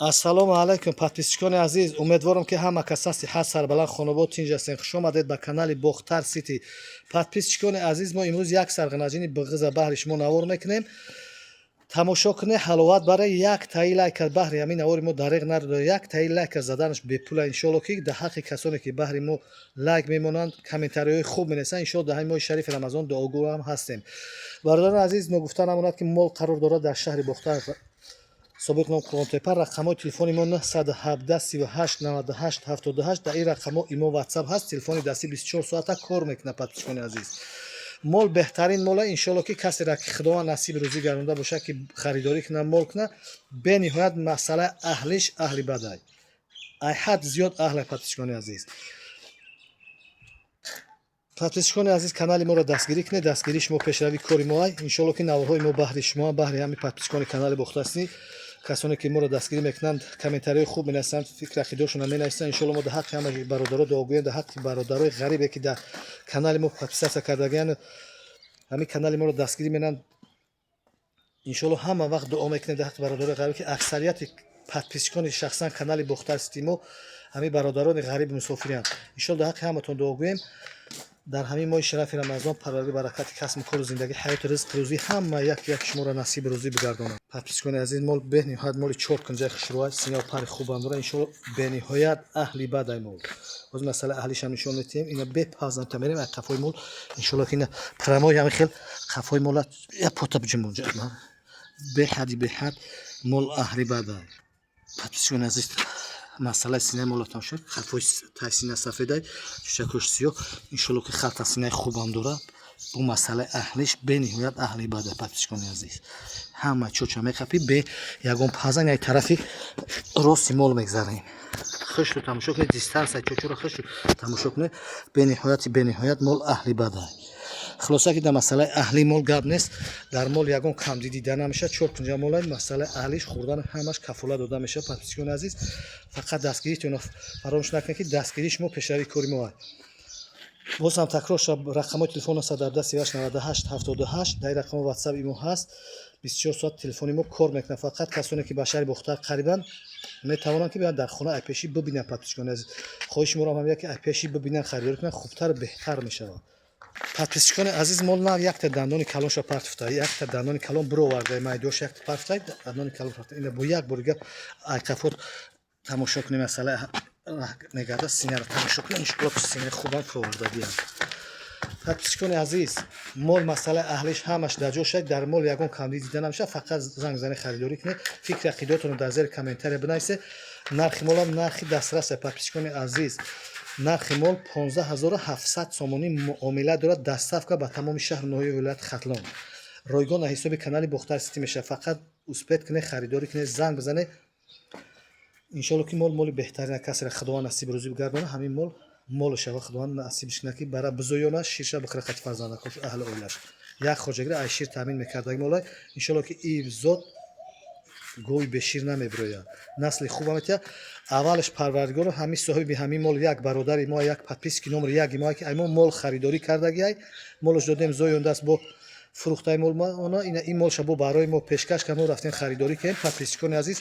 ассалому алайкум подписчикони азиз, умедворам ки ҳама каса сиҳат сарбаланд хонобод тинҷ ҳастем. Хуш омадед ба канали Бохтар Сити. Подписчикони азиз, мо имрӯз як сарғанаҷини биғиза баҳри шумо навор мекунем. тамошо кунед, ҳаловат барои як таи лайка баҳри ҳамин навори мо дареғ надода. Як таи лайка заданаш бепула, иншоалло ки дар ҳаққи касоне ки баҳри мо лайк мемонанд, комментариҳои хуб менависанд, иншоалло дар ҳамин моҳи шарифи рамазон дуогӯ ҳам ҳастем. бародарони азиз, ногуфта намонад ки мол қарор дорад дар шаҳри Бохтар собиқ ном Қуронтепа. рақамҳои телефони мо 917 38 98 78. дар ин рақамҳо имо ватсап ҳаст. телефони дастӣ 24 соата кор мекунад. подписчикони азиз, мол беҳтарин мола, иншоалло ки касеро ки худованд насиби рӯзӣ гардонда бошад ки харидорӣ кунад, мол кунад, бениҳоят масъала аҳлиш аҳли бадай, ай ҳад зиёд аҳле. подписчикони азиз, подписчикони азиз, канали моро дастгирӣ кунед. дастгирии шумо пешравии кори мо ай. иншоалло ки наворҳои мо баҳри шумо, баҳри ҳамин подписчикони канали Бохтар Сити, касоне ки моро дастгирӣ мекунанд, комментариҳои хуб менависанд, фикр ақидашонро менависанд. иншоалло мо дар ҳаққи ҳамаи бародаро дуогӯем, дар ҳаққи бародарои ғарибе ки дар канали мо подписатсия кардагиян, ҳамин канали моро дастгирӣ менанд. иншоалло ҳама вақт дуо мекунем дар ҳаққи бародарои ғарибе ки аксарияти подписчикони шахсан канали Бохтар Сити мо ҳамин бародарони ғариби мусофиранд. иншоалло дар ҳаққи ҳаматон дуогӯем. дар ҳамин моҳи шарафи рамазон парварди баракати касбу кору зиндагӣ, ҳаёту ризқ рӯзӣ ҳама як шуморо насиби рӯзӣ бигардонад. подписчикони азиз, мол бениҳоят моли 4 кунҷаи хушрӯай синяву пари хубам дорад. иншоалло бениҳоят аҳли бадай мол. боз масъала аҳлишам нишон метиҳем. ина бепавзам та мерем. қафои мол иншоалло ки ина прамои ҳамин хел қафои мола я пота бҷимонҷа беҳади беҳад мол аҳли бадай. подписчикони азиз, масъалаи синаи молатон шуд. қафои тай сина сафедай, чӯчакош сиёҳ. иншоалло ки халта синаи хубам дорад. бу масъалаи аҳлиш бениҳоят аҳли бадай. подписчикони азиз, ҳама чӯча меқапӣ бе ягон пазан ай тарафи рости мол мегзарем. хушрӯ тамошо кунед, дистансияи чӯчаро хушрӯ тамошо кунед. бениҳоят мол аҳли бадай. хулоса ки дар масъалаи аҳли мол гап нест. дар мол ягон камдӣ дида намешавад. 4 кунҷа молай масъалаи аҳлиш хӯрдан ҳамаш кафолат дода мешавад. подписчикони азиз, фақат дастгиритон фаромӯш накунед ки дастгирии шумо пешравии кори мо аст. боз ҳам такрор шуд, рақамҳои телефон 917 38 98 78. дар ин рақамҳо ватсап имо ҳаст. 24 соат телефони мо кор мекунад. фақат касоне ки ба шаҳри Бохтар қарибанд метавонанд ки биёянд дар хона айпешӣ бибинанд. подписчикони азиз, хоҳиши моро ҳам ки айпешӣ бибинанд, харидорӣ кунанд, хубтару беҳтар мешавад. подписчикони азиз, мол на якта дандони калонша партофта, якта дандони калон бироварда майдош якта партофта, дандони калон партофта. ина бо як бори гап айқафот тамошо кунем. масъала негарда синаро тамошо кунем. иншоалло ки синаи хубам фуровардагиянд. подписчикони азиз, мол масъалаи аҳлиш ҳамаш дар ҷошад. дар мол ягон камдӣ дида намешавад. фақат занг бизанед, харидорӣ кунед. фикри ақидотонро дар зери комментария бинависед. нархи молам нархи дастрас. подписчикони азиз, нархи мол 15700 сомонӣ муомила дорад. доставка ба тамоми шаҳру ноҳияи вилояти Хатлон. ройгон аз ҳисоби канали Бохтар Сити мешавад. фақат успед кунед, харидорӣ кунед, занг бизанед. иншоалло ки моли беҳтарина касеро худованд насиби рӯзӣ бигардонад. ҳамин моло шава худованд насибиш кунад ки бара бизоёна ширша бихирақати фарзандакош аҳли оилаш як хоҷагир ай шир таъмин мекардаги молай. иншоалло ки ин зот гови бешир намебирояд, насли хуба метиҳад. аввалаш парвардигоро ҳамин соҳиби ҳамин мол як бародари мо, як подписчики номери яги мо ки ай мо мол харидорӣ кардаги ай молош додем зоёндааст бо фурӯхтаи мол мо. ин молша бо барои мо пешкаш кард, мо рафтем харидорӣ кардем. подписчикони азиз,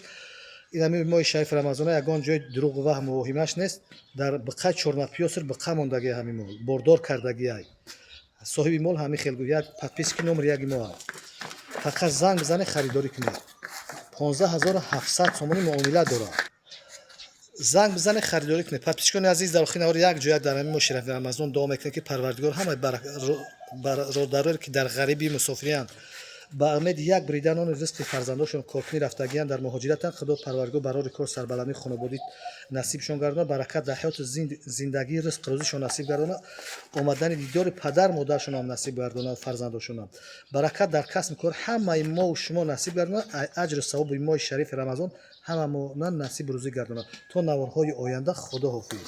ин ҳамин моҳи шарифи рамазона ягон ҷои дуруғу ваҳм воҳимаш нест. дар биқаи чорнапиёср биқа мондаги ҳамин мол бордор кардаги ай соҳиби мол ҳамин хелгӯ як подписчики номери яги мо аст. фақат занг бизанед, харидорӣ кунед. 15700 сомонӣ муомила дорад. занг бизанед, харидорӣ кунед. подписчикони азиз, дар охири навор як ҷоя дар ҳамин моҳи шарафи рамазон дуо мекунем ки парвардигор ҳамаи бародароре ки дар ғариби мусофириянд ба умеди як брида нони ризқи фарзандошон коркунӣ рафтагиянд, дар муҳоҷиратанд, худо парвардигор барори кор сарбаландӣ хонободӣ насибшон гардонад. баракат дар ҳаёту зиндагӣ ризқ рӯзишон насиб гардонад. омадани дидори падар модаршон ҳам насиб гардонад, фарзандошонам. баракат дар касби кор ҳамаи мову шумо насиб гардонад. аҷру савоби моҳи шарифи рамазон ҳамамонан насиб рӯзӣ гардонад. то наворҳои оянда, худо ҳофиз.